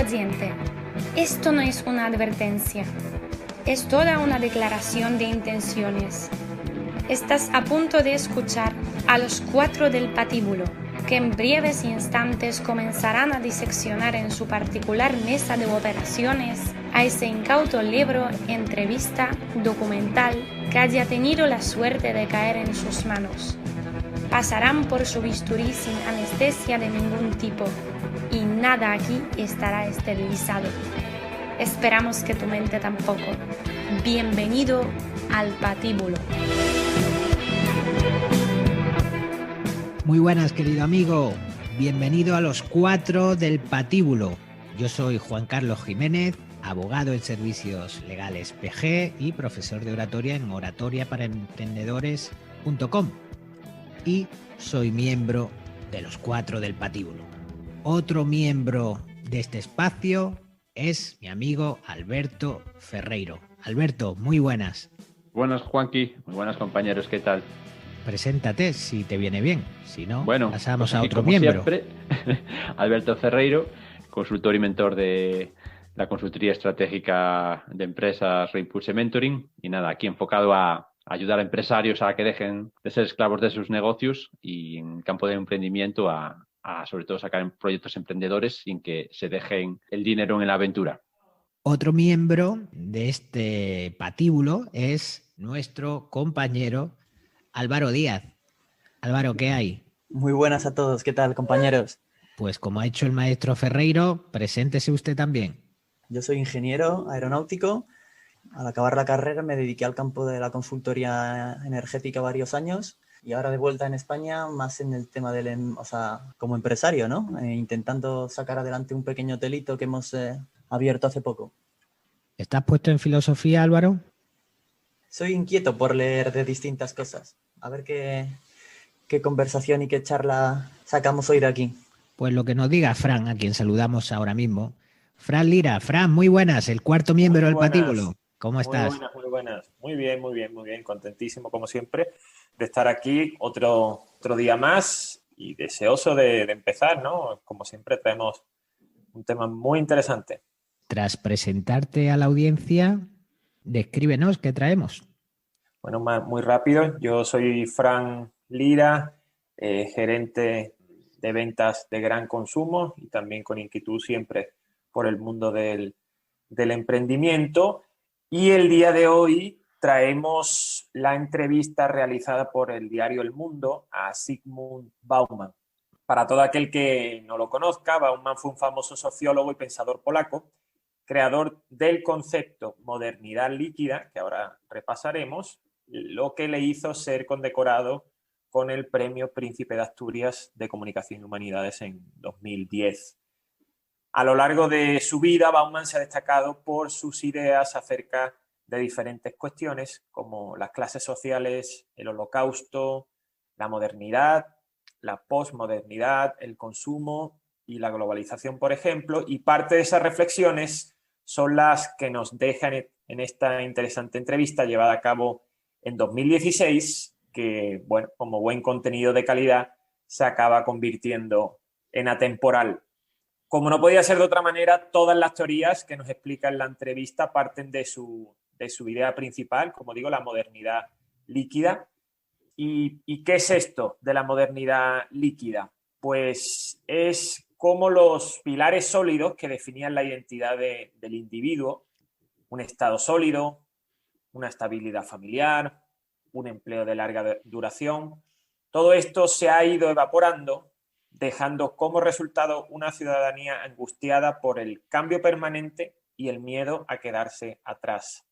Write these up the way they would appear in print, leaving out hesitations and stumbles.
oyente, esto no es una advertencia, es toda una declaración de intenciones. Estás a punto de escuchar a los 4 del patíbulo, que en breves instantes comenzarán a diseccionar en su particular mesa de operaciones a ese incauto libro, entrevista, documental que haya tenido la suerte de caer en sus manos. Pasarán por su bisturí sin anestesia de ningún tipo y nada aquí estará esterilizado. Esperamos que tu mente tampoco. Bienvenido al patíbulo. Muy buenas, querido amigo. Bienvenido a los 4 del patíbulo. Yo soy Juan Carlos Jiménez, abogado en servicios legales PG y profesor de oratoria en oratoriaparaemprendedores.com. Y soy miembro de los 4 del patíbulo. Otro miembro de este espacio es mi amigo Alberto Ferreiro. Alberto, muy buenas. Buenas, Juanqui. Muy buenas, compañeros. ¿Qué tal? Preséntate si te viene bien. Si no, bueno, pasamos pues a aquí, otro como miembro. Siempre, Alberto Ferreiro, consultor y mentor de la consultoría estratégica de empresas Reimpulse Mentoring. Y nada, aquí enfocado a ayudar a empresarios a que dejen de ser esclavos de sus negocios y en el campo de emprendimiento a sobre todo sacar proyectos emprendedores sin que se dejen el dinero en la aventura. Otro miembro de este patíbulo es nuestro compañero Álvaro Díaz. Álvaro, ¿qué hay? Muy buenas a todos. ¿Qué tal, compañeros? Pues como ha hecho el maestro Ferreiro, preséntese usted también. Yo soy ingeniero aeronáutico. Al acabar la carrera me dediqué al campo de la consultoría energética varios años y ahora de vuelta en España más en el tema del, como empresario, ¿no? Intentando sacar adelante un pequeño hotelito que hemos abierto hace poco. ¿Estás puesto en filosofía, Álvaro? Soy inquieto por leer de distintas cosas. A ver qué conversación y qué charla sacamos hoy de aquí. Pues lo que nos diga Fran, a quien saludamos ahora mismo. Fran Lira. Fran, muy buenas, el cuarto miembro del patíbulo. ¿Cómo estás? Muy buenas. Muy bien. Contentísimo, como siempre, de estar aquí otro día más y deseoso de empezar, ¿no? Como siempre, traemos un tema muy interesante. Tras presentarte a la audiencia, descríbenos qué traemos. Bueno, muy rápido. Yo soy Fran Lira, gerente de ventas de gran consumo y también con inquietud siempre por el mundo del emprendimiento. Y el día de hoy traemos la entrevista realizada por el diario El Mundo a Zygmunt Bauman. Para todo aquel que no lo conozca, Bauman fue un famoso sociólogo y pensador polaco, creador del concepto modernidad líquida, que ahora repasaremos, lo que le hizo ser condecorado con el Premio Príncipe de Asturias de Comunicación y Humanidades en 2010. A lo largo de su vida, Bauman se ha destacado por sus ideas acerca de diferentes cuestiones como las clases sociales, el holocausto, la modernidad, la posmodernidad, el consumo y la globalización, por ejemplo, y parte de esas reflexiones son las que nos dejan en esta interesante entrevista llevada a cabo en 2016, que, bueno, como buen contenido de calidad, se acaba convirtiendo en atemporal. Como no podía ser de otra manera, todas las teorías que nos explica en la entrevista parten de su idea principal, como digo, la modernidad líquida. ¿Y qué es esto de la modernidad líquida? Pues es como los pilares sólidos que definían la identidad del individuo, un estado sólido, una estabilidad familiar, un empleo de larga duración. Todo esto se ha ido evaporando, dejando como resultado una ciudadanía angustiada por el cambio permanente y el miedo a quedarse atrás.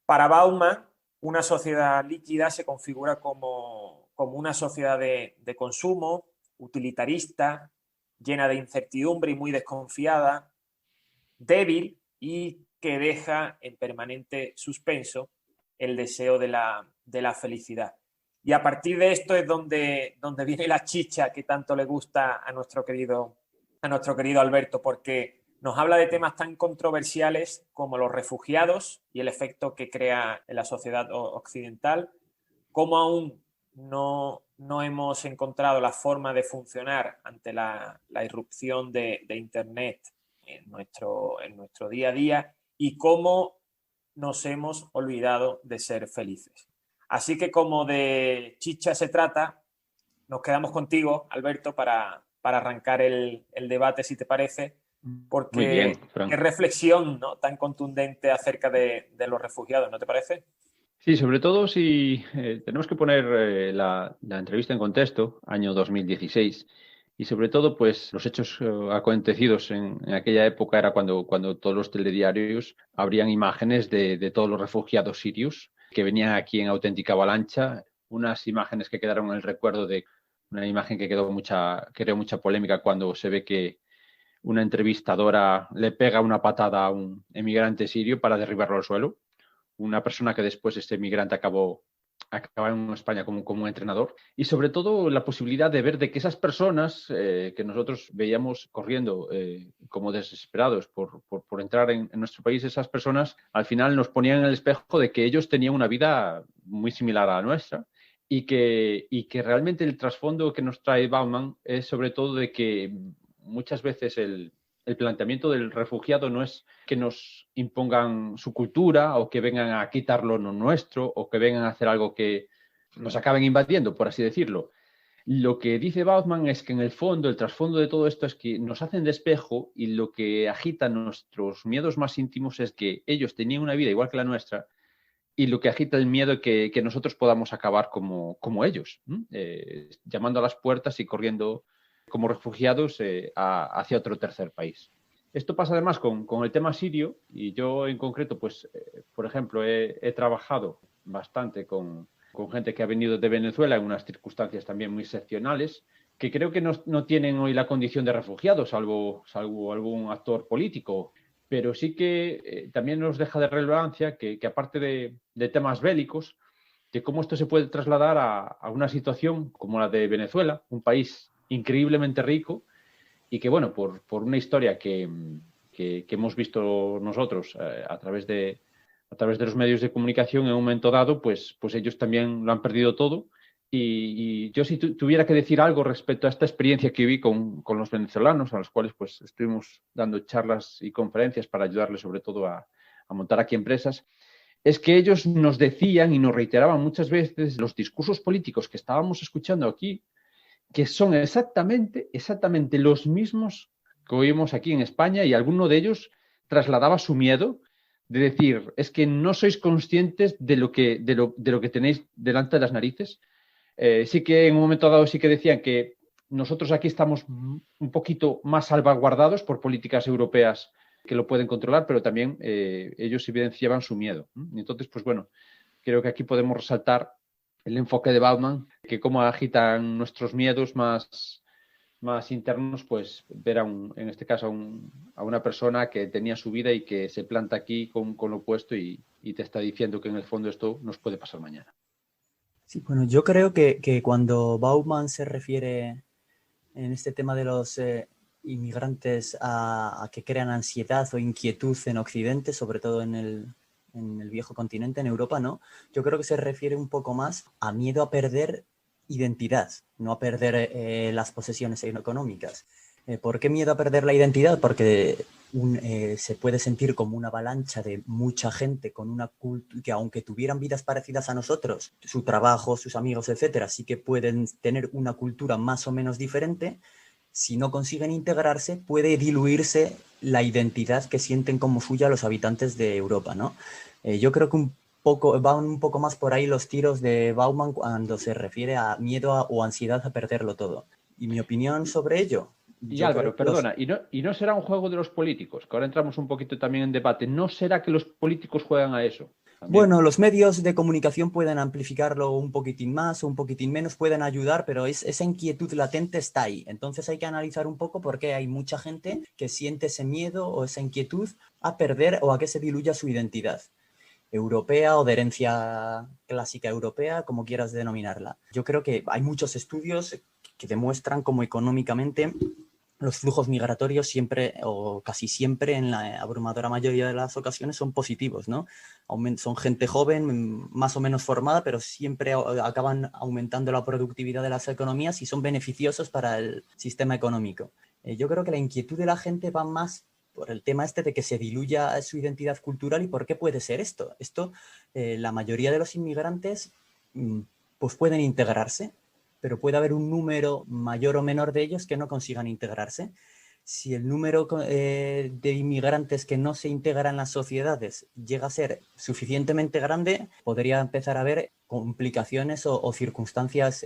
Para Bauman, una sociedad líquida se configura como una sociedad de consumo, utilitarista, llena de incertidumbre y muy desconfiada, débil y que deja en permanente suspenso el deseo de la felicidad. Y a partir de esto es donde viene la chicha que tanto le gusta a nuestro querido Alberto, porque nos habla de temas tan controversiales como los refugiados y el efecto que crea en la sociedad occidental, cómo aún no hemos encontrado la forma de funcionar ante la irrupción de Internet en nuestro día a día y cómo nos hemos olvidado de ser felices. Así que como de chicha se trata, nos quedamos contigo, Alberto, para arrancar el debate, si te parece, porque muy bien, Fran. qué reflexión, ¿no?, tan contundente acerca de los refugiados, ¿no te parece? Sí, sobre todo si tenemos que poner la entrevista en contexto, año 2016, y sobre todo pues los hechos acontecidos en aquella época era cuando todos los telediarios abrían imágenes de todos los refugiados sirios que venían aquí en auténtica avalancha, unas imágenes que quedaron en el recuerdo de una imagen que creó mucha polémica cuando se ve que una entrevistadora le pega una patada a un emigrante sirio para derribarlo al suelo. Una persona que después este migrante acabó en España como un entrenador. Y sobre todo la posibilidad de ver de que esas personas que nosotros veíamos corriendo como desesperados por entrar en nuestro país, esas personas al final nos ponían en el espejo de que ellos tenían una vida muy similar a la nuestra y que realmente el trasfondo que nos trae Bauman es sobre todo de que muchas veces el planteamiento del refugiado no es que nos impongan su cultura o que vengan a quitar lo nuestro o que vengan a hacer algo que nos acaben invadiendo, por así decirlo. Lo que dice Bauman es que en el fondo, el trasfondo de todo esto es que nos hacen de espejo y lo que agita nuestros miedos más íntimos es que ellos tenían una vida igual que la nuestra y lo que agita el miedo es que nosotros podamos acabar como ellos, llamando a las puertas y corriendo como refugiados hacia otro tercer país. Esto pasa además con el tema sirio y yo en concreto, pues, por ejemplo, he trabajado bastante con gente que ha venido de Venezuela en unas circunstancias también muy excepcionales, que creo que no tienen hoy la condición de refugiados, salvo algún actor político, pero sí que también nos deja de relevancia que aparte de temas bélicos, de cómo esto se puede trasladar a una situación como la de Venezuela, un país increíblemente rico y que, bueno, por una historia que hemos visto nosotros a través de los medios de comunicación en un momento dado, pues ellos también lo han perdido todo. Y yo si tuviera que decir algo respecto a esta experiencia que vi con los venezolanos, a los cuales pues estuvimos dando charlas y conferencias para ayudarles sobre todo a montar aquí empresas, es que ellos nos decían y nos reiteraban muchas veces los discursos políticos que estábamos escuchando aquí, que son exactamente los mismos que oímos aquí en España y alguno de ellos trasladaba su miedo de decir, es que no sois conscientes de lo que tenéis delante de las narices. Sí que en un momento dado sí que decían que nosotros aquí estamos un poquito más salvaguardados por políticas europeas que lo pueden controlar, pero también ellos evidenciaban su miedo. Entonces, pues bueno, creo que aquí podemos resaltar el enfoque de Bauman, que cómo agitan nuestros miedos más internos, pues ver en este caso a una persona que tenía su vida y que se planta aquí con lo opuesto y te está diciendo que en el fondo esto nos puede pasar mañana. Sí, bueno, yo creo que cuando Bauman se refiere en este tema de los inmigrantes a que crean ansiedad o inquietud en Occidente, sobre todo en el viejo continente, en Europa, ¿no? Yo creo que se refiere un poco más a miedo a perder identidad, no a perder las posesiones económicas. ¿Por qué miedo a perder la identidad? Porque se puede sentir como una avalancha de mucha gente con una cultura que, aunque tuvieran vidas parecidas a nosotros, su trabajo, sus amigos, etcétera, sí que pueden tener una cultura más o menos diferente. Si no consiguen integrarse, puede diluirse la identidad que sienten como suya los habitantes de Europa, ¿no? Yo creo que van un poco más por ahí los tiros de Bauman cuando se refiere a miedo o ansiedad a perderlo todo. ¿Y mi opinión sobre ello? Y Álvaro, perdona, ¿y no será un juego de los políticos? Que ahora entramos un poquito también en debate. ¿No será que los políticos juegan a eso? También. Bueno, los medios de comunicación pueden amplificarlo un poquitín más o un poquitín menos, pueden ayudar, pero esa inquietud latente está ahí. Entonces hay que analizar un poco por qué hay mucha gente que siente ese miedo o esa inquietud a perder o a que se diluya su identidad europea o de herencia clásica europea, como quieras denominarla. Yo creo que hay muchos estudios que demuestran cómo económicamente los flujos migratorios siempre o casi siempre en la abrumadora mayoría de las ocasiones son positivos, ¿no? Son gente joven, más o menos formada, pero siempre acaban aumentando la productividad de las economías y son beneficiosos para el sistema económico. Yo creo que la inquietud de la gente va más por el tema este de que se diluya su identidad cultural. ¿Y por qué puede ser esto? La mayoría de los inmigrantes pues pueden integrarse, pero puede haber un número mayor o menor de ellos que no consigan integrarse. Si el número de inmigrantes que no se integran en las sociedades llega a ser suficientemente grande, podría empezar a haber complicaciones o circunstancias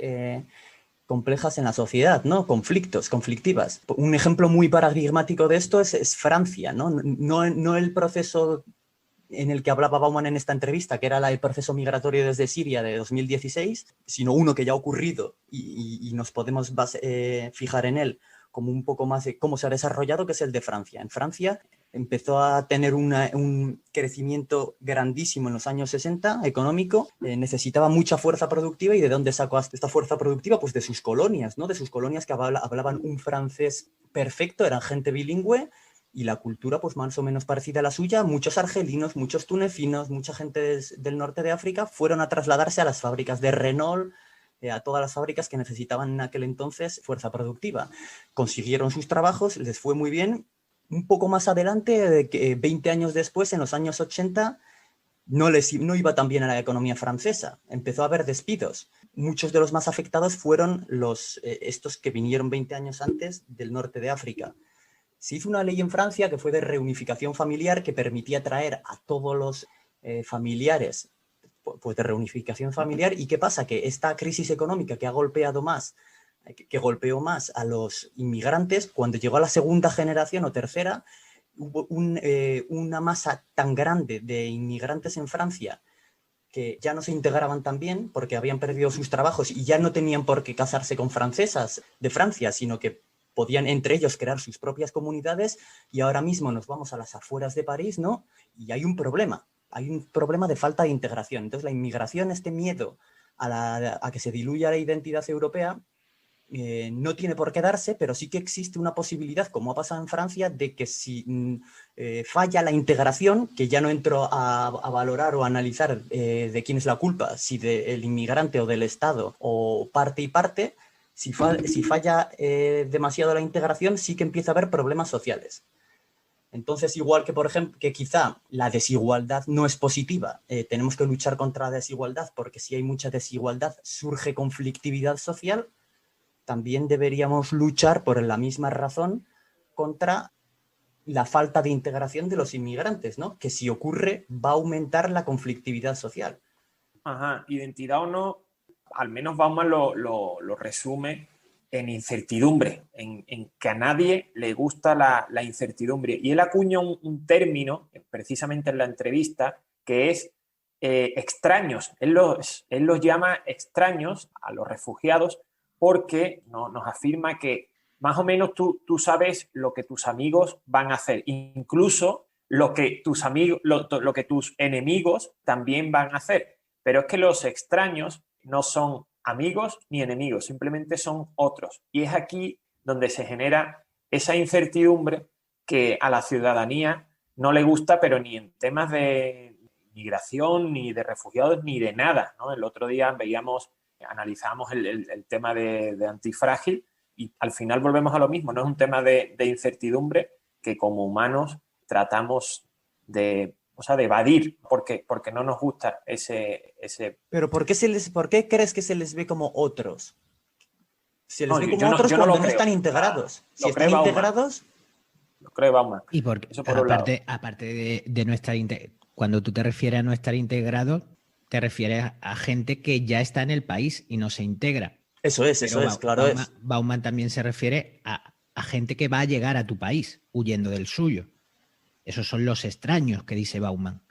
complejas en la sociedad, ¿no? Conflictivas. Un ejemplo muy paradigmático de esto es Francia, ¿no? No el proceso en el que hablaba Bauman en esta entrevista, que era el proceso migratorio desde Siria de 2016, sino uno que ya ha ocurrido y nos podemos fijar en él como un poco más de cómo se ha desarrollado, que es el de Francia. En Francia empezó a tener un crecimiento grandísimo en los años 60, económico, necesitaba mucha fuerza productiva. ¿Y de dónde sacó esta fuerza productiva? Pues de sus colonias, ¿no? De sus colonias que hablaban un francés perfecto, eran gente bilingüe, y la cultura pues más o menos parecida a la suya. Muchos argelinos, muchos tunecinos, mucha gente del norte de África fueron a trasladarse a las fábricas de Renault, a todas las fábricas que necesitaban en aquel entonces fuerza productiva. Consiguieron sus trabajos, les fue muy bien. Un poco más adelante, 20 años después, en los años 80, no iba tan bien a la economía francesa. Empezó a haber despidos. Muchos de los más afectados fueron estos que vinieron 20 años antes del norte de África. Se hizo una ley en Francia que fue de reunificación familiar, que permitía traer a todos los familiares, pues de reunificación familiar. ¿Y qué pasa? Que esta crisis económica que golpeó más a los inmigrantes, cuando llegó a la segunda generación o tercera, hubo una masa tan grande de inmigrantes en Francia que ya no se integraban tan bien porque habían perdido sus trabajos y ya no tenían por qué casarse con francesas de Francia, sino que podían entre ellos crear sus propias comunidades. Y ahora mismo nos vamos a las afueras de París, ¿no? Y hay un problema de falta de integración. Entonces la inmigración, este miedo a que se diluya la identidad europea, no tiene por qué darse, pero sí que existe una posibilidad, como ha pasado en Francia, de que si falla la integración, que ya no entro a valorar o a analizar de quién es la culpa, si del inmigrante o del Estado o parte y parte, si falla demasiado la integración, sí que empieza a haber problemas sociales. Entonces, igual que, por ejemplo, que quizá la desigualdad no es positiva, tenemos que luchar contra la desigualdad, porque si hay mucha desigualdad surge conflictividad social, también deberíamos luchar por la misma razón contra la falta de integración de los inmigrantes, ¿no? Que si ocurre va a aumentar la conflictividad social. Ajá, identidad o no, al menos Bauman lo resume en incertidumbre, en que a nadie le gusta la incertidumbre. Y él acuña un término, precisamente en la entrevista, que es extraños. Él los llama extraños a los refugiados porque nos afirma que más o menos tú sabes lo que tus amigos van a hacer, incluso lo que tus enemigos también van a hacer. Pero es que los extraños no son amigos ni enemigos, simplemente son otros. Y es aquí donde se genera esa incertidumbre que a la ciudadanía no le gusta, pero ni en temas de migración, ni de refugiados, ni de nada, ¿no? El otro día analizábamos el tema de Antifrágil y al final volvemos a lo mismo, no es un tema de incertidumbre que como humanos tratamos de evadir porque no nos gusta ese... Pero ¿por qué crees que se les ve como otros? Se les ve como otros yo cuando no están integrados. Si están integrados... Lo cree Bauman. Y porque aparte de no estar cuando tú te refieres a no estar integrado, te refieres a gente que ya está en el país y no se integra. Eso es, claro. Bauman también se refiere a gente que va a llegar a tu país huyendo del suyo. Esos son los extraños que dice Bauman.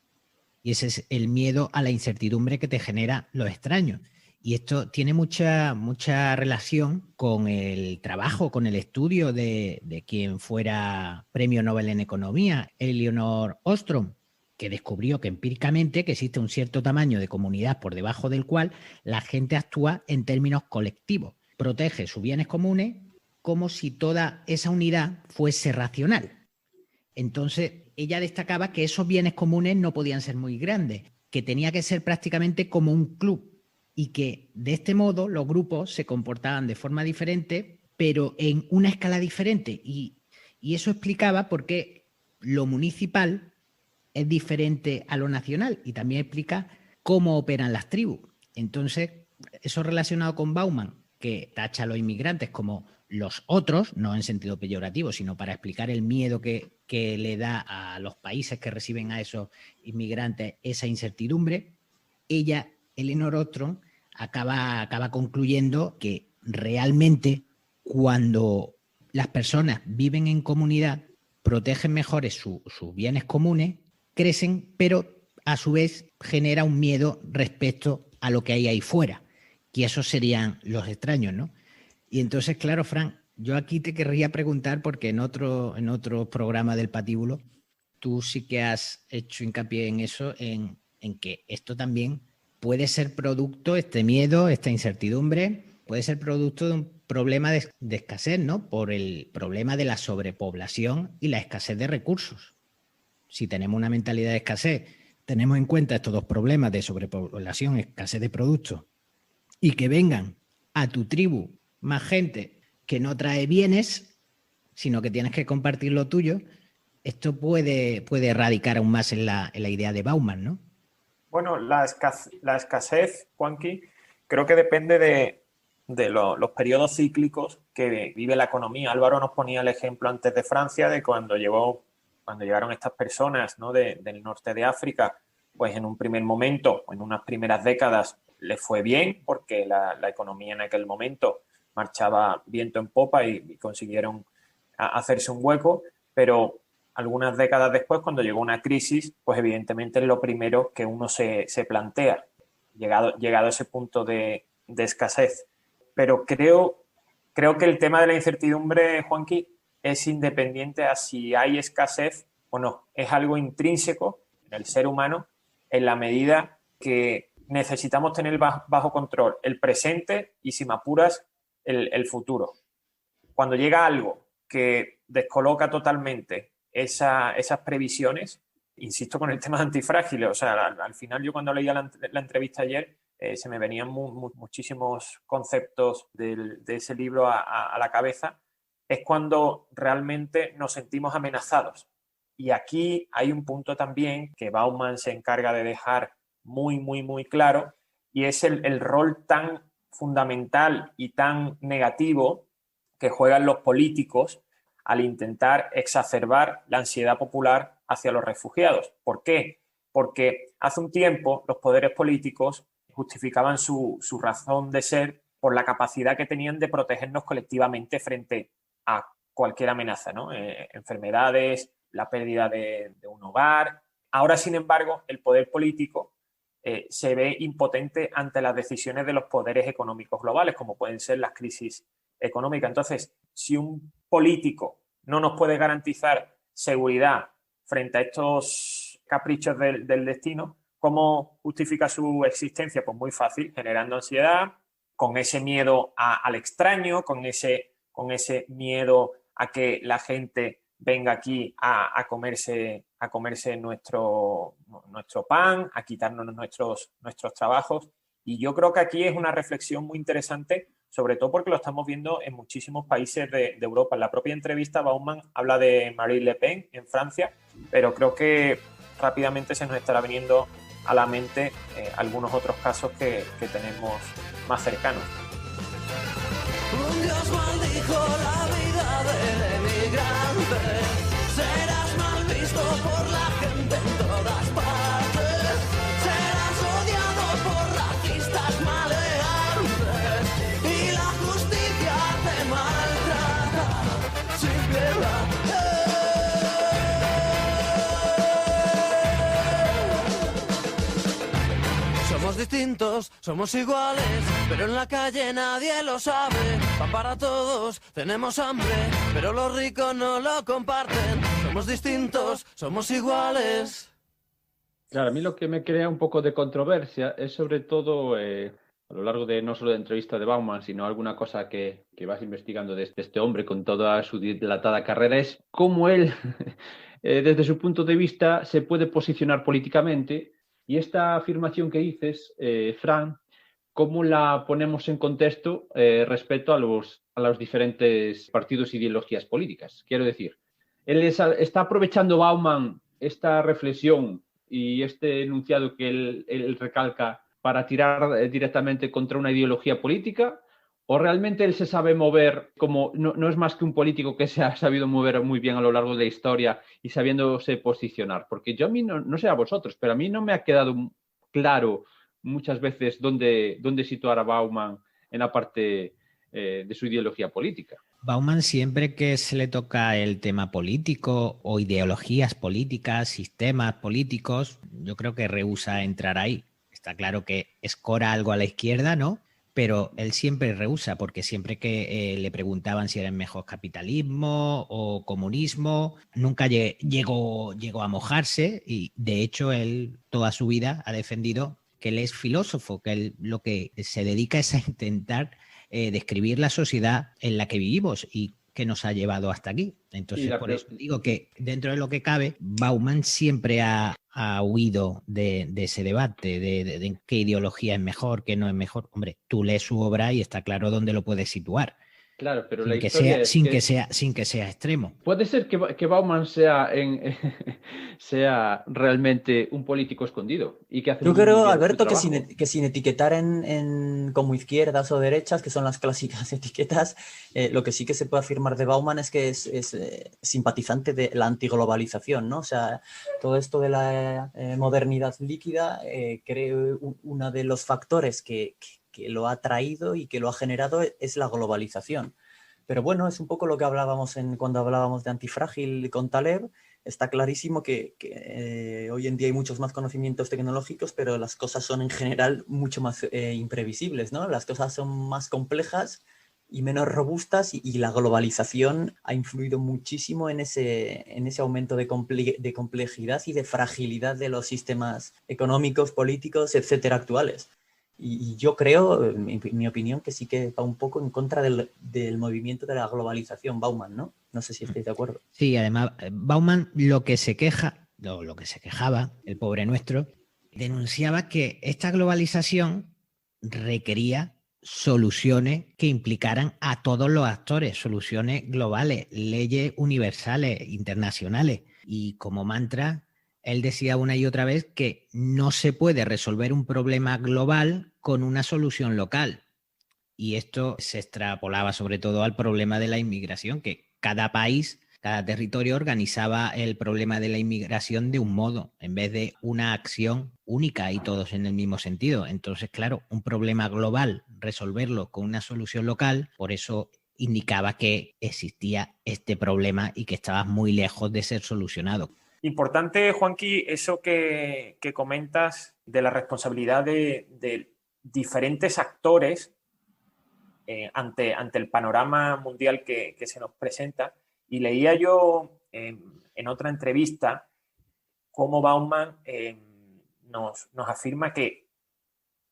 Y ese es el miedo a la incertidumbre que te genera los extraños. Y esto tiene mucha relación con el trabajo, con el estudio de quien fuera premio Nobel en Economía, Elinor Ostrom, que descubrió que empíricamente que existe un cierto tamaño de comunidad por debajo del cual la gente actúa en términos colectivos. Protege sus bienes comunes como si toda esa unidad fuese racional. Entonces, ella destacaba que esos bienes comunes no podían ser muy grandes, que tenía que ser prácticamente como un club y que de este modo los grupos se comportaban de forma diferente, pero en una escala diferente. Y eso explicaba por qué lo municipal es diferente a lo nacional y también explica cómo operan las tribus. Entonces, eso relacionado con Bauman, que tacha a los inmigrantes como los otros, no en sentido peyorativo, sino para explicar el miedo que le da a los países que reciben a esos inmigrantes esa incertidumbre, ella, Elinor Ostrom, acaba concluyendo que realmente cuando las personas viven en comunidad, protegen mejor sus bienes comunes, crecen, pero a su vez genera un miedo respecto a lo que hay ahí fuera, y esos serían los extraños, ¿no? Y entonces, claro, Fran, yo aquí te querría preguntar, porque en otro programa del Patíbulo, tú sí que has hecho hincapié en eso, en que esto también puede ser producto, este miedo, esta incertidumbre, puede ser producto de un problema de escasez, ¿no? Por el problema de la sobrepoblación y la escasez de recursos. Si tenemos una mentalidad de escasez, tenemos en cuenta estos dos problemas de sobrepoblación, escasez de productos, y que vengan a tu tribu más gente que no trae bienes, sino que tienes que compartir lo tuyo, esto puede radicar aún más en la idea de Bauman, ¿no? Bueno, la escasez, Juanqui, creo que depende de los periodos cíclicos que vive la economía. Álvaro nos ponía el ejemplo antes de Francia, de cuando llegaron estas personas, ¿no? del norte de África, pues en un primer momento, en unas primeras décadas, les fue bien porque la economía en aquel momento marchaba viento en popa y consiguieron hacerse un hueco, pero algunas décadas después, cuando llegó una crisis, pues evidentemente es lo primero que uno se plantea, llegado a ese punto de escasez. Pero creo que el tema de la incertidumbre, Juanqui, es independiente a si hay escasez o no. Es algo intrínseco en el ser humano en la medida que necesitamos tener bajo control el presente y, si me apuras, el futuro. Cuando llega algo que descoloca totalmente esas previsiones, insisto con el tema de antifrágiles, o sea, al final yo cuando leía la entrevista ayer se me venían muchísimos conceptos de ese libro a la cabeza, es cuando realmente nos sentimos amenazados. Y aquí hay un punto también que Bauman se encarga de dejar muy, muy, muy claro, y es el rol tan fundamental y tan negativo que juegan los políticos al intentar exacerbar la ansiedad popular hacia los refugiados. ¿Por qué? Porque hace un tiempo los poderes políticos justificaban su razón de ser por la capacidad que tenían de protegernos colectivamente frente a cualquier amenaza, ¿no? Enfermedades, la pérdida de un hogar. Ahora, sin embargo, el poder político se ve impotente ante las decisiones de los poderes económicos globales, como pueden ser las crisis económicas. Entonces, si un político no nos puede garantizar seguridad frente a estos caprichos del destino, ¿cómo justifica su existencia? Pues muy fácil, generando ansiedad, con ese miedo al extraño, con ese miedo a que la gente venga aquí a comerse nuestro pan, a quitarnos nuestros trabajos. Y yo creo que aquí es una reflexión muy interesante, sobre todo porque lo estamos viendo en muchísimos países de Europa. En la propia entrevista, Bauman habla de Marine Le Pen en Francia, pero creo que rápidamente se nos estará viniendo a la mente algunos otros casos que tenemos más cercanos. Un Dios maldijo la vida del emigrante. Serás mal visto por la gente en todas partes. Serás odiado por racistas maleantes. Y la justicia te maltrata sin piedad. Somos distintos, somos iguales, pero en la calle nadie lo sabe. Pan para todos, tenemos hambre, pero los ricos no lo comparten. Somos distintos, somos iguales. Claro, a mí lo que me crea un poco de controversia es sobre todo a lo largo de no solo de entrevista de Bauman, sino alguna cosa que vas investigando de este hombre con toda su dilatada carrera, es cómo él, desde su punto de vista, se puede posicionar políticamente. Y esta afirmación que dices, Fran, ¿cómo la ponemos en contexto respecto a los diferentes partidos e ideologías políticas? Quiero decir, está aprovechando Bauman esta reflexión y este enunciado que él recalca para tirar directamente contra una ideología política, o realmente él se sabe mover como no es más que un político que se ha sabido mover muy bien a lo largo de la historia y sabiéndose posicionar. Porque yo a mí no sé a vosotros, pero a mí no me ha quedado claro muchas veces dónde situar a Bauman en la parte de su ideología política. Bauman, siempre que se le toca el tema político o ideologías políticas, sistemas políticos, yo creo que rehúsa entrar ahí. Está claro que escora algo a la izquierda, ¿no? Pero él siempre rehúsa, porque siempre que le preguntaban si era mejor capitalismo o comunismo, nunca llegó a mojarse, y de hecho él toda su vida ha defendido que él es filósofo, que él lo que se dedica es a intentar describir la sociedad en la que vivimos y que nos ha llevado hasta aquí. Entonces, por eso digo que dentro de lo que cabe, Bauman siempre ha huido de ese debate, de qué ideología es mejor, qué no es mejor. Hombre, tú lees su obra y está claro dónde lo puedes situar. Claro, pero sin la que historia sea, sin que sea extremo. Puede ser que Bauman sea realmente un político escondido y que hace Yo muy creo, bien Alberto, su trabajo. que sin etiquetar como izquierdas o derechas, que son las clásicas etiquetas, lo que sí que se puede afirmar de Bauman es que es simpatizante de la antiglobalización, ¿no? O sea, todo esto de la modernidad líquida, creo uno de los factores que lo ha traído y que lo ha generado es la globalización. Pero bueno, es un poco lo que hablábamos cuando hablábamos de Antifrágil con Taleb. Está clarísimo que hoy en día hay muchos más conocimientos tecnológicos, pero las cosas son en general mucho más imprevisibles, ¿no? Las cosas son más complejas y menos robustas, y la globalización ha influido muchísimo en ese aumento de complejidad y de fragilidad de los sistemas económicos, políticos, etcétera, actuales. Y yo creo, en mi opinión, que sí que va un poco en contra del movimiento de la globalización, Bauman, ¿no? No sé si estáis de acuerdo. Sí, además, Bauman lo que se quejaba, el pobre nuestro, denunciaba que esta globalización requería soluciones que implicaran a todos los actores, soluciones globales, leyes universales, internacionales. Y como mantra, él decía una y otra vez que no se puede resolver un problema global con una solución local. Y esto se extrapolaba sobre todo al problema de la inmigración, que cada país, cada territorio organizaba el problema de la inmigración de un modo, en vez de una acción única y todos en el mismo sentido. Entonces, claro, un problema global, resolverlo con una solución local, por eso indicaba que existía este problema y que estaba muy lejos de ser solucionado. Importante, Juanqui, eso que comentas de la responsabilidad de diferentes actores ante el panorama mundial que se nos presenta. Y leía yo en otra entrevista cómo Bauman nos afirma que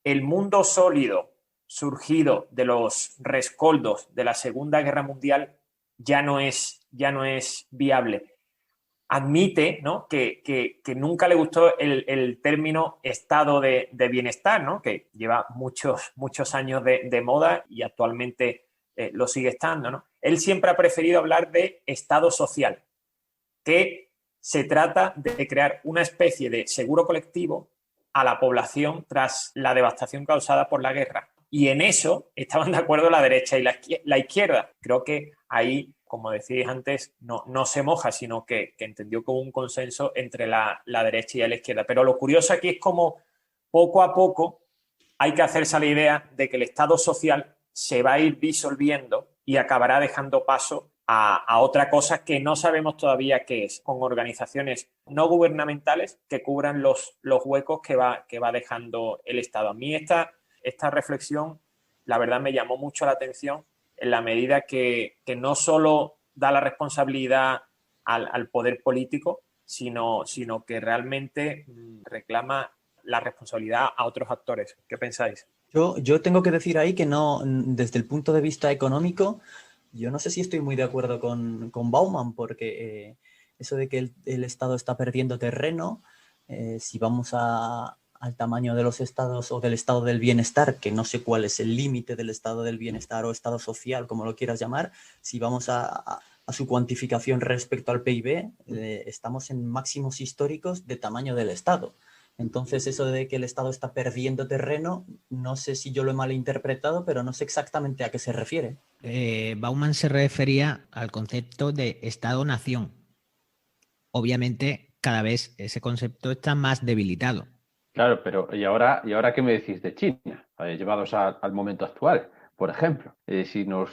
el mundo sólido surgido de los rescoldos de la Segunda Guerra Mundial ya no es viable. Admite, ¿no?, que nunca le gustó el término estado de bienestar, ¿no?, que lleva muchos años de moda y actualmente lo sigue estando, ¿no? Él siempre ha preferido hablar de estado social, que se trata de crear una especie de seguro colectivo a la población tras la devastación causada por la guerra. Y en eso estaban de acuerdo la derecha y la izquierda. Creo que ahí, como decíais antes, no se moja, sino que entendió como un consenso entre la derecha y la izquierda. Pero lo curioso aquí es como poco a poco hay que hacerse a la idea de que el Estado social se va a ir disolviendo y acabará dejando paso a otra cosa que no sabemos todavía qué es, con organizaciones no gubernamentales que cubran los huecos que va dejando el Estado. A mí esta reflexión, la verdad, me llamó mucho la atención en la medida que no solo da la responsabilidad al poder político, sino que realmente reclama la responsabilidad a otros actores. ¿Qué pensáis? Yo tengo que decir ahí que no, desde el punto de vista económico, yo no sé si estoy muy de acuerdo con Bauman, porque eso de que el Estado está perdiendo terreno, si vamos al tamaño de los estados o del estado del bienestar, que no sé cuál es el límite del estado del bienestar o estado social, como lo quieras llamar, si vamos a a su cuantificación respecto al PIB, estamos en máximos históricos de tamaño del Estado. Entonces, eso de que el Estado está perdiendo terreno, no sé si yo lo he malinterpretado, pero no sé exactamente a qué se refiere. Bauman se refería al concepto de Estado-nación. Obviamente, cada vez ese concepto está más debilitado. Claro, pero ¿y ahora qué me decís de China? Llevados al momento actual, por ejemplo. Si nos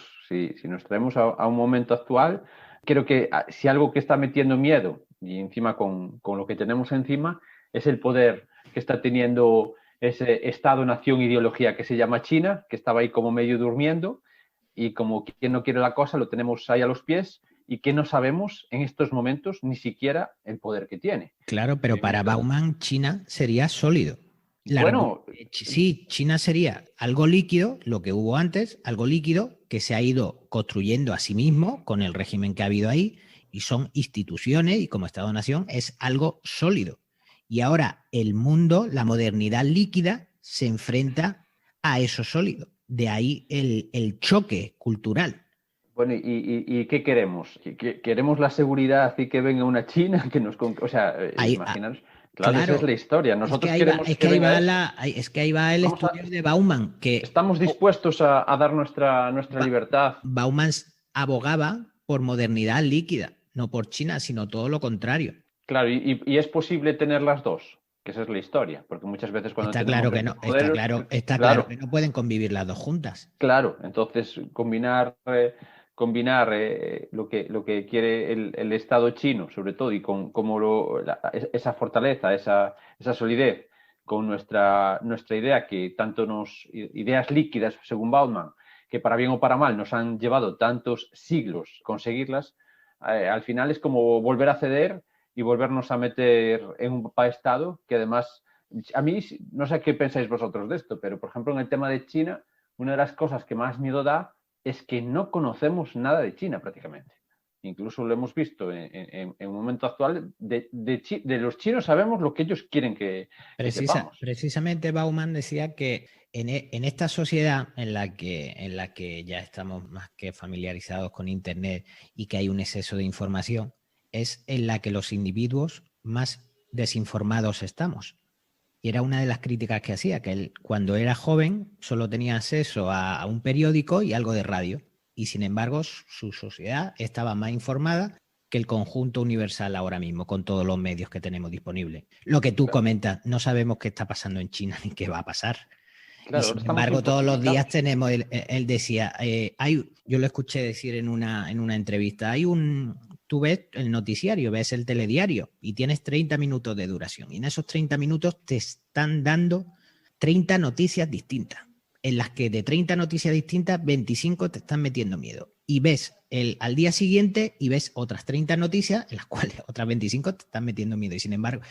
traemos a un momento actual, creo que si algo que está metiendo miedo, y encima con lo que tenemos encima, es el poder que está teniendo ese Estado-nación ideología que se llama China, que estaba ahí como medio durmiendo, y como quien no quiere la cosa, lo tenemos ahí a los pies, y que no sabemos en estos momentos ni siquiera el poder que tiene. Claro, pero para Bauman, China sería sólido. Sí, China sería algo líquido, lo que hubo antes, algo líquido que se ha ido construyendo a sí mismo con el régimen que ha habido ahí, y son instituciones, y como Estado-nación es algo sólido. Y ahora el mundo, la modernidad líquida, se enfrenta a eso sólido. De ahí el choque cultural. Bueno, ¿y qué queremos? ¿Queremos la seguridad y que venga una China que nos... O sea, imaginaros... Claro, esa es la historia. Nosotros queremos que ahí va el estudio de Bauman. Que estamos dispuestos a dar nuestra libertad. Bauman abogaba por modernidad líquida, no por China, sino todo lo contrario. Claro, y es posible tener las dos, que esa es la historia, porque muchas veces cuando está claro que no pueden convivir las dos juntas. Claro, entonces combinar lo que quiere el Estado chino, sobre todo, y esa fortaleza, esa solidez, con nuestra idea, que ideas líquidas, según Bauman, que para bien o para mal nos han llevado tantos siglos conseguirlas, al final es como volver a ceder y volvernos a meter en un Estado que además, a mí, no sé qué pensáis vosotros de esto, pero por ejemplo en el tema de China, una de las cosas que más miedo da es que no conocemos nada de China prácticamente. Incluso lo hemos visto en un momento actual, de los chinos sabemos lo que ellos quieren que sepamos. Precisamente Bauman decía que en esta sociedad en la que ya estamos más que familiarizados con Internet y que hay un exceso de información, es en la que los individuos más desinformados estamos. Y era una de las críticas que hacía, que él cuando era joven solo tenía acceso a un periódico y algo de radio. Y sin embargo, su sociedad estaba más informada que el conjunto universal ahora mismo, con todos los medios que tenemos disponibles. Lo que tú comentas, no sabemos qué está pasando en China ni qué va a pasar. Claro, y sin embargo, todos los días tenemos, él decía, yo lo escuché decir en una entrevista, tú ves el noticiario, ves el telediario y tienes 30 minutos de duración. Y en esos 30 minutos te están dando 30 noticias distintas, en las que de 30 noticias distintas, 25 te están metiendo miedo. Y ves al día siguiente y ves otras 30 noticias, en las cuales otras 25 te están metiendo miedo. Y sin embargo,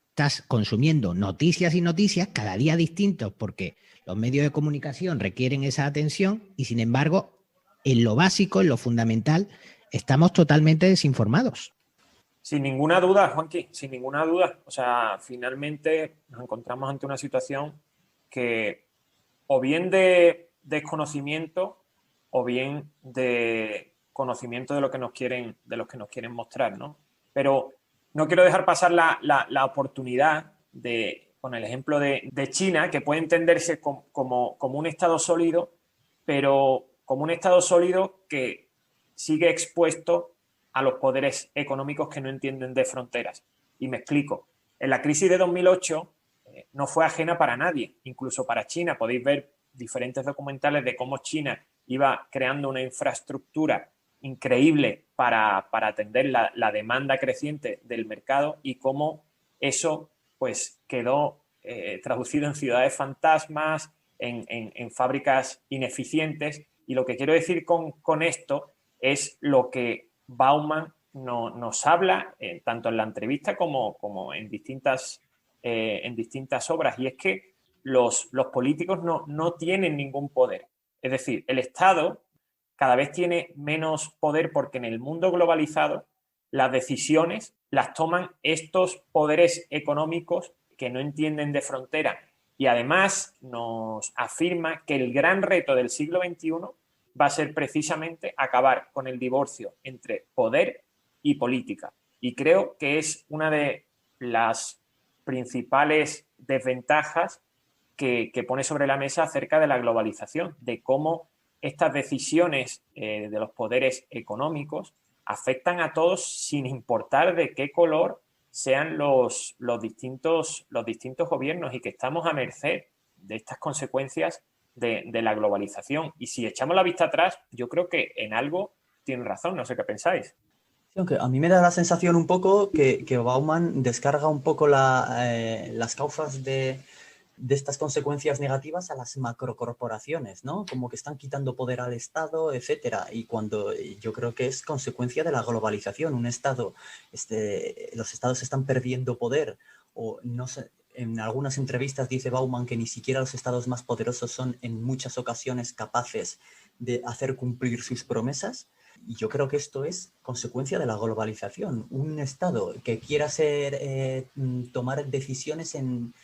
estás consumiendo noticias y noticias cada día distintos porque los medios de comunicación requieren esa atención y sin embargo, en lo básico, en lo fundamental, estamos totalmente desinformados. Sin ninguna duda, Juanqui, sin ninguna duda. O sea, finalmente nos encontramos ante una situación que o bien de desconocimiento o bien de conocimiento de lo que nos quieren mostrar, ¿no? Pero no quiero dejar pasar la oportunidad con el ejemplo de China, que puede entenderse como un Estado sólido, pero como un Estado sólido que sigue expuesto a los poderes económicos que no entienden de fronteras. Y me explico. En la crisis de 2008 no fue ajena para nadie, incluso para China. Podéis ver diferentes documentales de cómo China iba creando una infraestructura increíble para atender la demanda creciente del mercado y cómo eso pues quedó traducido en ciudades fantasmas, en fábricas ineficientes. Y lo que quiero decir con esto es lo que Bauman nos habla tanto en la entrevista como en distintas obras, y es que los políticos no tienen ningún poder. Es decir, el Estado cada vez tiene menos poder porque en el mundo globalizado las decisiones las toman estos poderes económicos que no entienden de frontera. Y además nos afirma que el gran reto del siglo XXI va a ser precisamente acabar con el divorcio entre poder y política. Y creo que es una de las principales desventajas que pone sobre la mesa acerca de la globalización, de cómo estas decisiones de los poderes económicos afectan a todos sin importar de qué color sean los distintos gobiernos, y que estamos a merced de estas consecuencias de la globalización. Y si echamos la vista atrás, yo creo que en algo tienen razón, no sé qué pensáis. Sí, aunque a mí me da la sensación un poco que Bauman descarga un poco las causas de estas consecuencias negativas a las macrocorporaciones, ¿no? Como que están quitando poder al Estado, etcétera. Y cuando yo creo que es consecuencia de la globalización. Un Estado, los Estados están perdiendo poder, o no sé. En algunas entrevistas dice Bauman que ni siquiera los estados más poderosos son en muchas ocasiones capaces de hacer cumplir sus promesas. Y yo creo que esto es consecuencia de la globalización. Un estado que quiera tomar decisiones en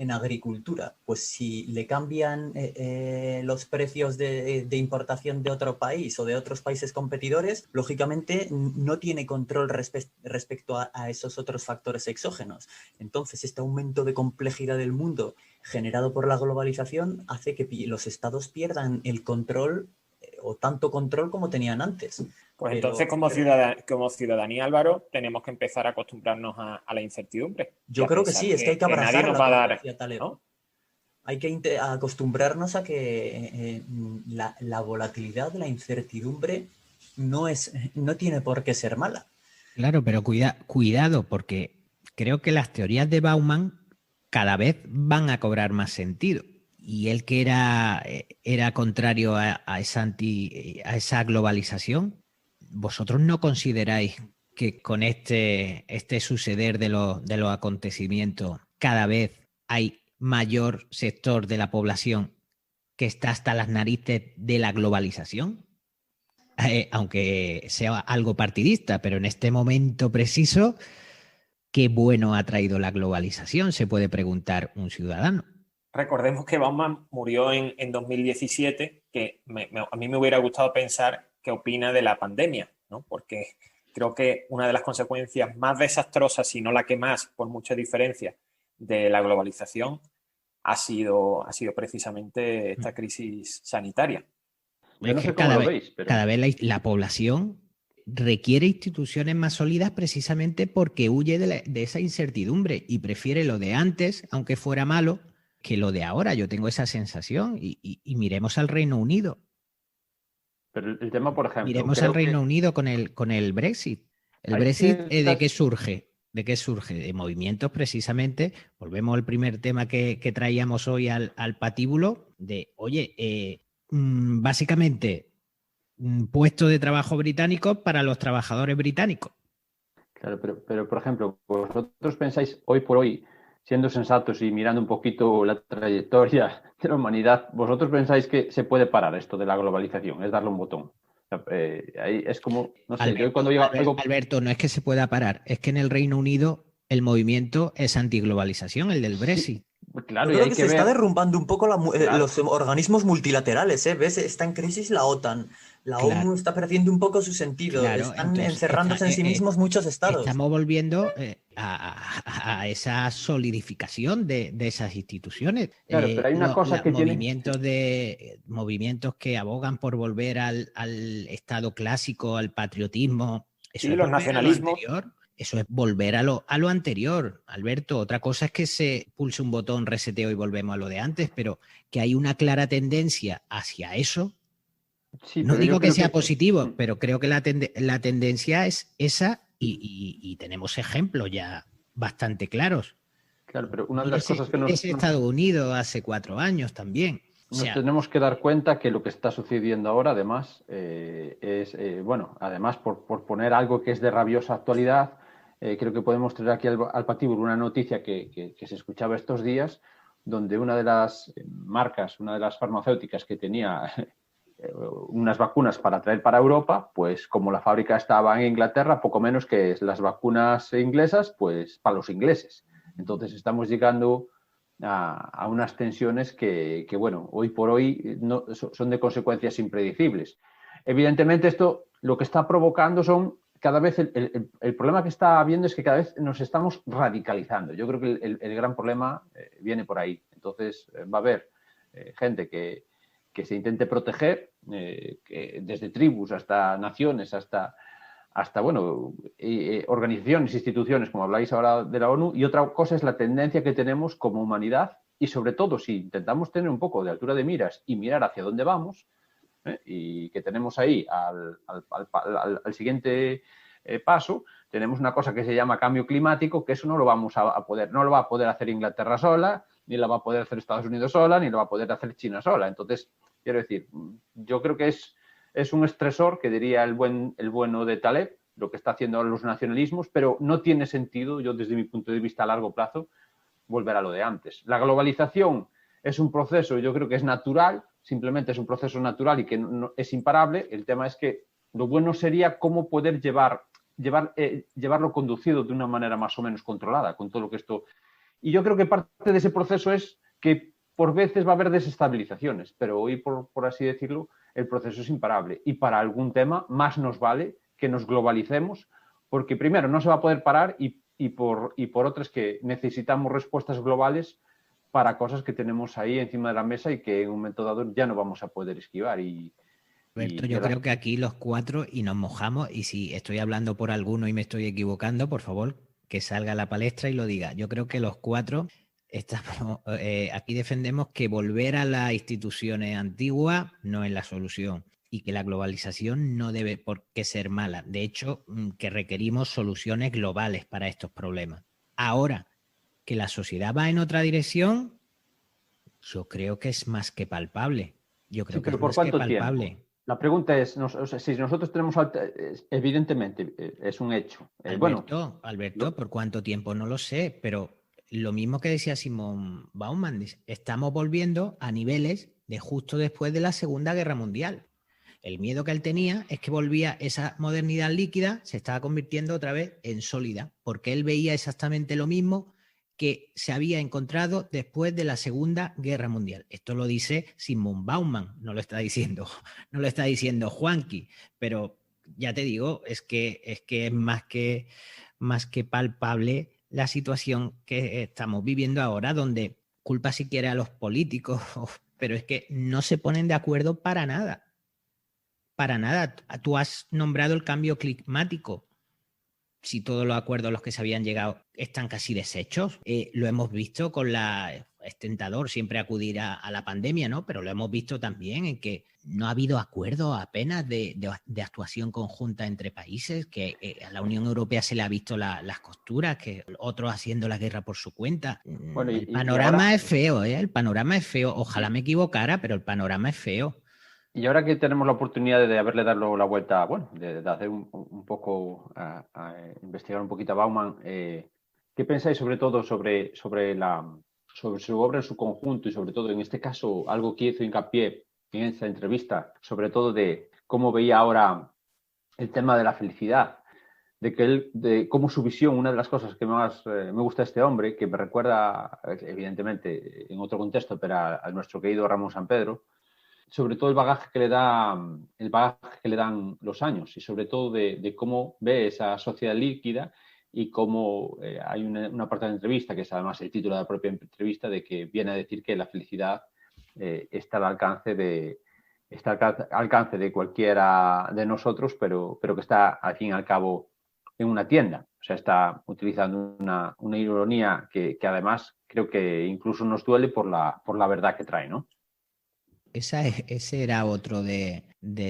agricultura, pues si le cambian los precios de importación de otro país o de otros países competidores, lógicamente no tiene control respecto a esos otros factores exógenos. Entonces, este aumento de complejidad del mundo generado por la globalización hace que los estados pierdan el control o tanto control como tenían antes. Pues entonces, como ciudadanía, Álvaro, tenemos que empezar a acostumbrarnos a la incertidumbre. Yo creo que sí, es que hay que abrazar nadie nos va a dar, ¿no? Hay que acostumbrarnos a que la volatilidad, la incertidumbre no tiene por qué ser mala. Claro, pero cuidado, porque creo que las teorías de Bauman cada vez van a cobrar más sentido. Y él, que era contrario a esa globalización, ¿vosotros no consideráis que con este suceder de los acontecimientos cada vez hay mayor sector de la población que está hasta las narices de la globalización? Aunque sea algo partidista, pero en este momento preciso, ¿qué bueno ha traído la globalización?, se puede preguntar un ciudadano. Recordemos que Bauman murió en 2017, que a mí me hubiera gustado pensar qué opina de la pandemia, ¿no? Porque creo que una de las consecuencias más desastrosas, si no la que más, por mucha diferencia, de la globalización ha sido precisamente esta crisis sanitaria. Yo no sé cómo lo veis, pero cada vez la población requiere instituciones más sólidas precisamente porque huye de esa incertidumbre y prefiere lo de antes, aunque fuera malo, que lo de ahora. Yo tengo esa sensación y miremos al Reino Unido. Pero el tema, por ejemplo... Miremos al Reino Unido con el Brexit. ¿El Brexit de qué surge? ¿De qué surge? De movimientos precisamente. Volvemos al primer tema que traíamos hoy al patíbulo, de, oye, básicamente, puestos de trabajo británicos para los trabajadores británicos. Claro, pero por ejemplo, vosotros pensáis hoy por hoy, siendo sensatos y mirando un poquito la trayectoria de la humanidad, ¿vosotros pensáis que se puede parar esto de la globalización? Es darle un botón. Ahí es como, no sé, Alberto, yo cuando digo algo... Alberto, no es que se pueda parar, es que en el Reino Unido el movimiento es antiglobalización, el del Brexit. Claro, yo creo que se está derrumbando un poco los organismos multilaterales, ¿eh? ¿Ves? Está en crisis la OTAN. La ONU está perdiendo un poco su sentido. Están encerrándose en sí mismos muchos estados. Estamos volviendo a esa solidificación de esas instituciones. Claro, pero hay una cosa que movimientos que abogan por volver al Estado clásico, al patriotismo. Eso sí, es los nacionalismos. Eso es volver a lo anterior, Alberto. Otra cosa es que se pulse un botón reseteo y volvemos a lo de antes, pero que hay una clara tendencia hacia eso. Sí, no digo que sea positivo, pero creo que la tendencia es esa y tenemos ejemplos ya bastante claros. Claro, pero una de las cosas que nos... Estados Unidos hace 4 años también. Nos tenemos que dar cuenta que lo que está sucediendo ahora, además, además por poner algo que es de rabiosa actualidad, creo que podemos traer aquí al patíbulo una noticia que se escuchaba estos días, donde una de las marcas, una de las farmacéuticas que tenía unas vacunas para traer para Europa, pues como la fábrica estaba en Inglaterra, poco menos que las vacunas inglesas, pues para los ingleses. Entonces estamos llegando a unas tensiones que, bueno, hoy por hoy no, son de consecuencias impredecibles. Evidentemente esto lo que está provocando son cada vez el problema que está habiendo es que cada vez nos estamos radicalizando. Yo creo que el gran problema viene por ahí. Entonces va a haber gente que se intente proteger, desde tribus hasta naciones, hasta bueno, organizaciones, instituciones, como habláis ahora de la ONU, y otra cosa es la tendencia que tenemos como humanidad y sobre todo si intentamos tener un poco de altura de miras y mirar hacia dónde vamos, y que tenemos ahí al siguiente paso, tenemos una cosa que se llama cambio climático, que eso no lo vamos a poder, no lo va a poder hacer Inglaterra sola, ni lo va a poder hacer Estados Unidos sola, ni lo va a poder hacer China sola. Entonces, quiero decir, yo creo que es un estresor, que diría el bueno de Taleb, lo que está haciendo los nacionalismos, pero no tiene sentido, yo desde mi punto de vista a largo plazo, volver a lo de antes. La globalización es un proceso, yo creo que es natural, simplemente es un proceso natural y que no, es imparable. El tema es que lo bueno sería cómo poder llevarlo conducido de una manera más o menos controlada con todo lo que esto... Y yo creo que parte de ese proceso es que por veces va a haber desestabilizaciones, pero hoy, por así decirlo, el proceso es imparable. Y para algún tema más nos vale que nos globalicemos, porque primero no se va a poder parar y por otras que necesitamos respuestas globales para cosas que tenemos ahí encima de la mesa y que en un momento dado ya no vamos a poder esquivar. Alberto, yo creo que aquí los cuatro y nos mojamos, y si estoy hablando por alguno y me estoy equivocando, por favor, que salga a la palestra y lo diga. Yo creo que los cuatro estamos, aquí defendemos que volver a las instituciones antiguas no es la solución y que la globalización no debe por qué ser mala. De hecho, que requerimos soluciones globales para estos problemas. Ahora, que la sociedad va en otra dirección, yo creo que es más que palpable. Yo creo que es más que palpable. Tiempo? La pregunta es, si nosotros tenemos, evidentemente, es un hecho. Alberto, ¿por cuánto tiempo? No lo sé, pero lo mismo que decía Simón Bauman, estamos volviendo a niveles de justo después de la Segunda Guerra Mundial. El miedo que él tenía es que volvía esa modernidad líquida, se estaba convirtiendo otra vez en sólida, porque él veía exactamente lo mismo que se había encontrado después de la Segunda Guerra Mundial. Esto lo dice Simón Bauman, no lo está diciendo Juanqui, pero ya te digo, es que es más que palpable la situación que estamos viviendo ahora, donde culpa si quiere a los políticos, pero es que no se ponen de acuerdo para nada. Para nada. Tú has nombrado el cambio climático. Si todos los acuerdos a los que se habían llegado están casi deshechos. Lo hemos visto con es tentador siempre acudir a la pandemia, ¿no? Pero lo hemos visto también en que no ha habido acuerdo apenas de actuación conjunta entre países, que a la Unión Europea se le ha visto las costuras, que otros haciendo la guerra por su cuenta. Bueno, el panorama es feo, ¿eh? El panorama es feo. Ojalá me equivocara, pero el panorama es feo. Y ahora que tenemos la oportunidad de haberle dado la vuelta, bueno, de hacer un poco, a investigar un poquito a Bauman, ¿qué pensáis sobre todo sobre su obra en su conjunto y sobre todo en este caso algo que hizo hincapié en esta entrevista, sobre todo de cómo veía ahora el tema de la felicidad, de cómo su visión, una de las cosas que más me gusta de este hombre, que me recuerda evidentemente en otro contexto, pero a nuestro querido Ramón Sampedro, sobre todo el bagaje que le dan los años y sobre todo de cómo ve esa sociedad líquida y cómo hay una parte de la entrevista, que es además el título de la propia entrevista, de que viene a decir que la felicidad está al alcance de cualquiera de nosotros, pero que está al fin y al cabo en una tienda. O sea, está utilizando una ironía que además creo que incluso nos duele por la verdad que trae, ¿no? Ese era otro de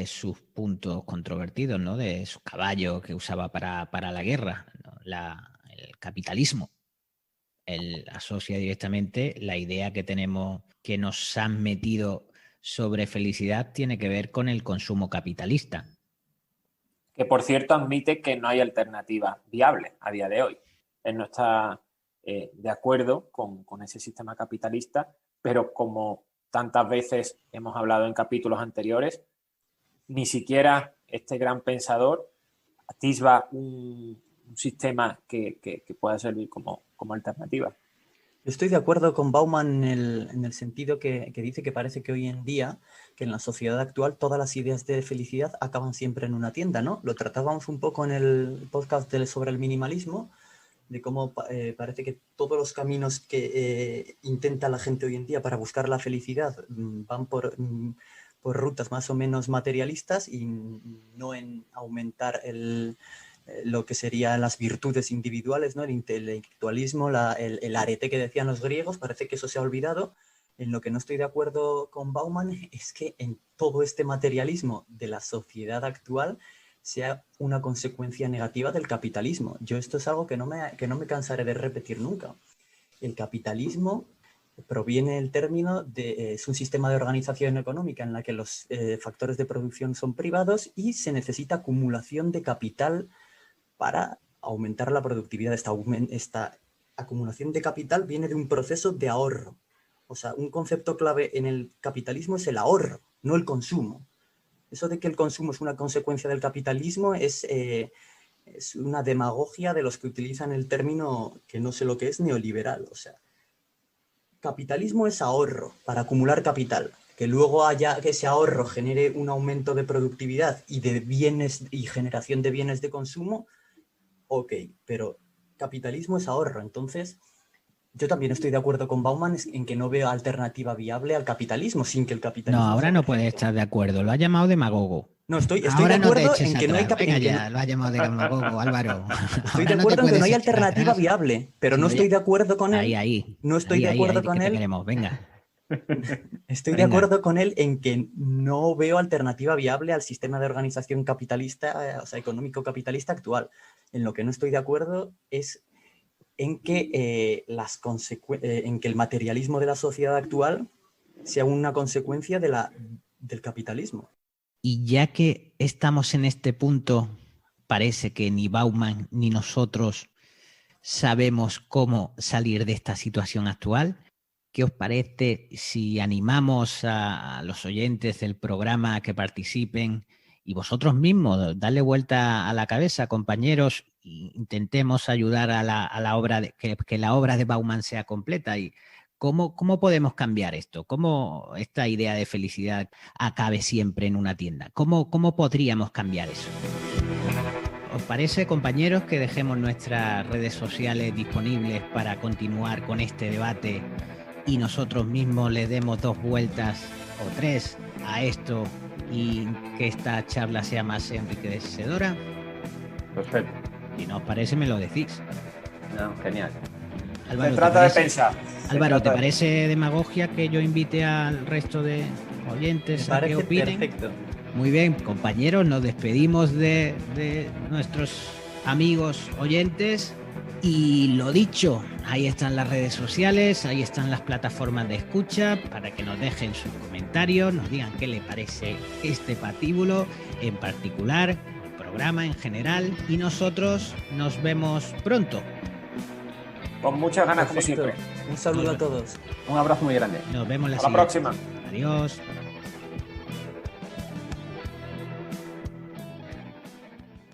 sus puntos controvertidos, ¿no? De su caballo que usaba para la guerra, ¿no? El capitalismo. Él asocia directamente la idea que tenemos, que nos han metido sobre felicidad, tiene que ver con el consumo capitalista. Que, por cierto, admite que no hay alternativa viable a día de hoy. Él no está de acuerdo con ese sistema capitalista, pero como tantas veces hemos hablado en capítulos anteriores, ni siquiera este gran pensador atisba un sistema que pueda servir como alternativa. Estoy de acuerdo con Bauman en el sentido que dice que parece que hoy en día, que en la sociedad actual, todas las ideas de felicidad acaban siempre en una tienda, ¿no? Lo tratábamos un poco en el podcast sobre el minimalismo, de cómo parece que todos los caminos que intenta la gente hoy en día para buscar la felicidad van por rutas más o menos materialistas y no en aumentar lo que serían las virtudes individuales, ¿no? El intelectualismo, el arete que decían los griegos, parece que eso se ha olvidado. En lo que no estoy de acuerdo con Bauman es que en todo este materialismo de la sociedad actual sea una consecuencia negativa del capitalismo. Yo esto es algo que no me cansaré de repetir nunca. El capitalismo proviene del término es un sistema de organización económica en la que los factores de producción son privados y se necesita acumulación de capital para aumentar la productividad. Esta acumulación de capital viene de un proceso de ahorro. O sea, un concepto clave en el capitalismo es el ahorro, no el consumo. Eso de que el consumo es una consecuencia del capitalismo es una demagogia de los que utilizan el término que no sé lo que es neoliberal. O sea, capitalismo es ahorro para acumular capital. Que luego que ese ahorro genere un aumento de productividad y de bienes y generación de bienes de consumo, ok, pero capitalismo es ahorro. Entonces, yo también estoy de acuerdo con Bauman en que no veo alternativa viable al capitalismo sin que el capitalismo... No, ahora no puedes estar de acuerdo. Lo ha llamado demagogo. No, estoy de ahora acuerdo no te en que no hay Venga ya, lo ha llamado demagogo, Álvaro. Estoy de acuerdo en que no hay alternativa viable, pero no estoy de acuerdo con él. Ahí. No estoy de acuerdo con él. Venga. Estoy de acuerdo con él en que no veo alternativa viable al sistema de organización capitalista, o sea, económico capitalista actual. En lo que no estoy de acuerdo es en que, en que el materialismo de la sociedad actual sea una consecuencia del capitalismo. Y ya que estamos en este punto, parece que ni Bauman ni nosotros sabemos cómo salir de esta situación actual. ¿Qué os parece si animamos a los oyentes del programa a que participen y vosotros mismos darle vuelta a la cabeza, compañeros, e intentemos ayudar a la obra, que la obra de Bauman sea completa? ¿Y cómo podemos cambiar esto? ¿Cómo esta idea de felicidad acabe siempre en una tienda? ¿Cómo podríamos cambiar eso? ¿Os parece, compañeros, que dejemos nuestras redes sociales disponibles para continuar con este debate y nosotros mismos le demos 2 vueltas o 3 a esto y que esta charla sea más enriquecedora? Perfecto. Si no os parece, me lo decís. No, genial. Álvaro, Se trata de pensar. Álvaro, ¿te parece demagogia que yo invite al resto de oyentes a que opinen? Perfecto. Muy bien, compañeros, nos despedimos de nuestros amigos oyentes. Y lo dicho, ahí están las redes sociales, ahí están las plataformas de escucha para que nos dejen sus comentarios, nos digan qué les parece este patíbulo en particular, el programa en general, y nosotros nos vemos pronto. Con muchas ganas, como Perfecto. siempre. Un saludo a todos. Un abrazo muy grande. Nos vemos Hasta la próxima. Adiós.